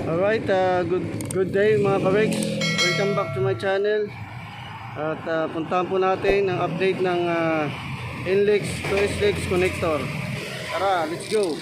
Alright, good day mga ka-Rex. Welcome back to my channel. At puntahan po natin ang update ng NLEX to SLEX connector. Tara, let's go!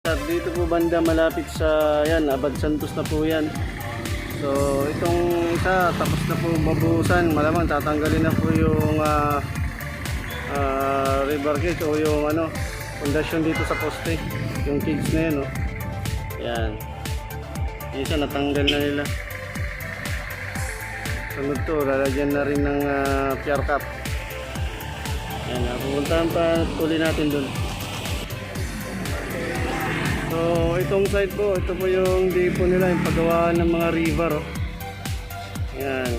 At dito po banda malapit sa yan, Abad Santos na po yan. So itong isa tapos na po mabuhusan, malamang tatanggalin na po yung river cage o yung pundasyon dito sa poste, yung cage na yan, oh. Yan. Isa natanggal na nila. Sunod to, lalagyan na rin ng pier cap. Yan, pupuntahan pa tuloy natin dun. So itong side po, ito po yung depot nila, yung paggawa ng mga river, oh. Yan,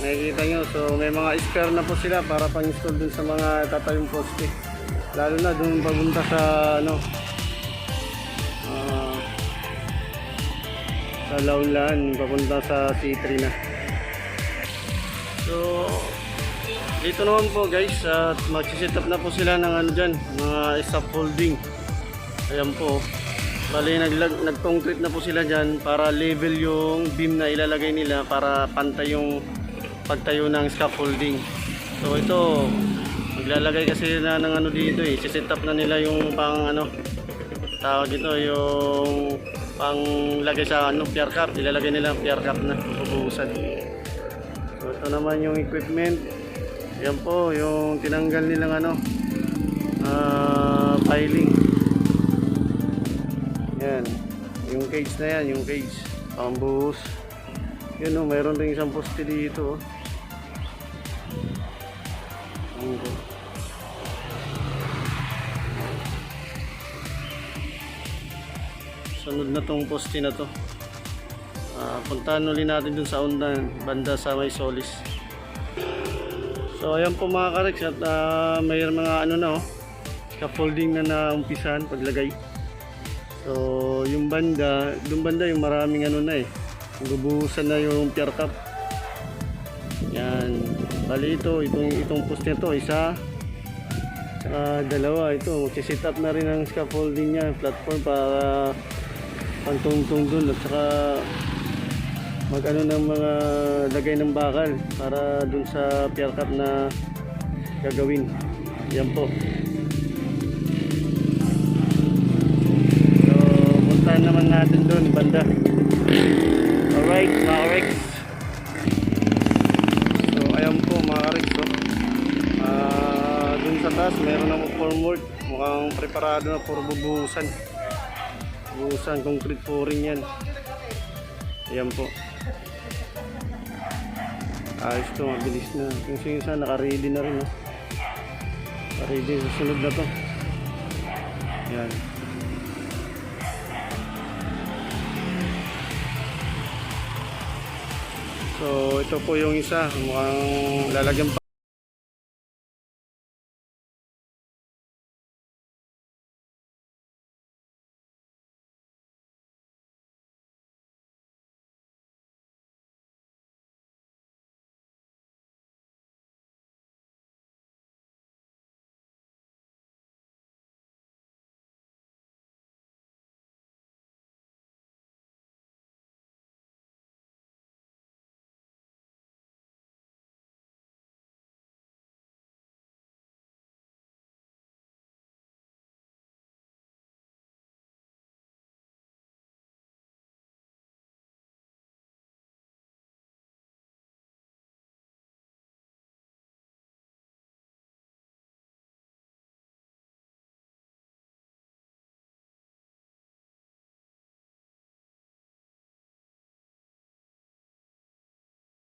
nakikita nyo. So may mga spare na po sila para pang-install dun sa mga tatayong poste, lalo na dun papunta sa sa Launlan, papunta sa C3 na. So dito naman po guys, magsiset up na po sila ng dyan, mga scaffolding. Ayan po, bali nag-concrete na po sila dyan para level yung beam na ilalagay nila para pantay yung pagtayo ng scaffolding. So ito, maglalagay kasi na ng dito set up na nila yung pang tawag ito, yung pang lagay sa pier cap, ilalagay nila pier cap na bubuhusan. So ito naman yung equipment. Yan po yung tinanggal nilang piling. Yan, yung cage na yan, yung cage pambuhos. Yun, mayroon rin isang poste dito, sunod na tong poste na to. Puntahan ulit natin dun sa undan, banda sa may Solis. So ayan po mga ka-Rex, at mayroon mga scaffolding na naumpisan paglagay. So yung banda, yung maraming bubuhusan na yung pier cap. Yan, bali itong poste na to, isa dalawa, ito magsiset up na rin ang scaffolding niya, platform para pantungtong dun, at saka ng mga lagay ng bakal para dun sa pier cap na gagawin. Yan po. Naman natin doon banda. Alright, mga Rex. taas, meron naman formwork. Mukhang preparado na for bubuhusan. Buhusan, concrete pouring yan. Ayan po. Ayos to, mabilis na. Yung isa naka-ready na rin. No? Naka-ready, susunod na to. Ayan. So, ito po yung isa. Mukhang lalagyan pa.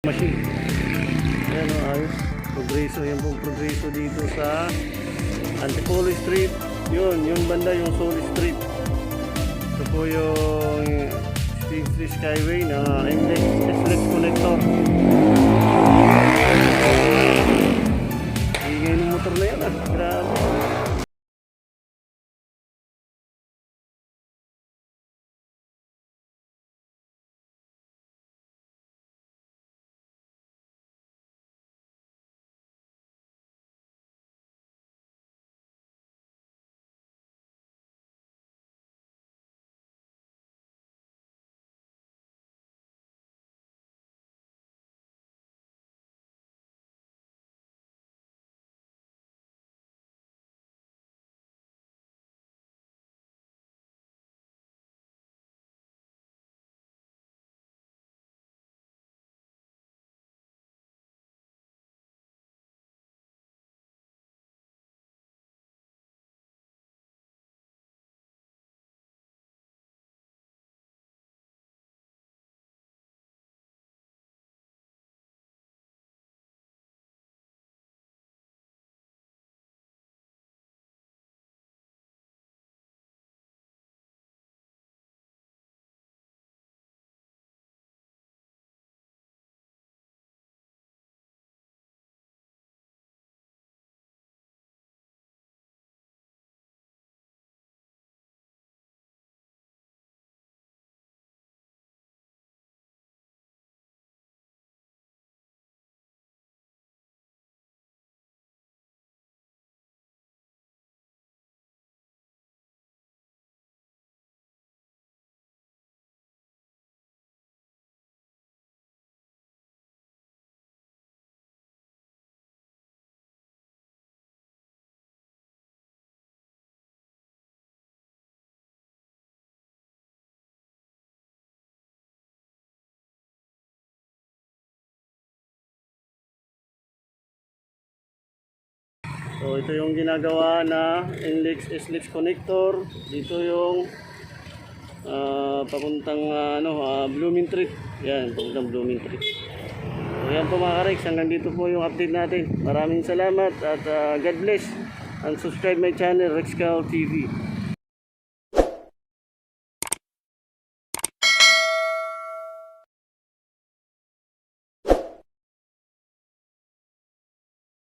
Machine. Ayan o, ayos. Progreso. Yan pong progreso dito sa Antipolo Street. Yun, yung banda yung Soul Street. Ito po yung Stingley Skyway na SLEX connector. Hingay ng motor na yan ah. Grabe. So ito yung ginagawa na SLEX connector. Dito yung papuntang Blooming Tree. Yan, papuntang Blooming Tree. So yan po mga ka-Rex, hanggang dito po yung update natin. Maraming salamat at God bless. And subscribe my channel, Rex Cal TV.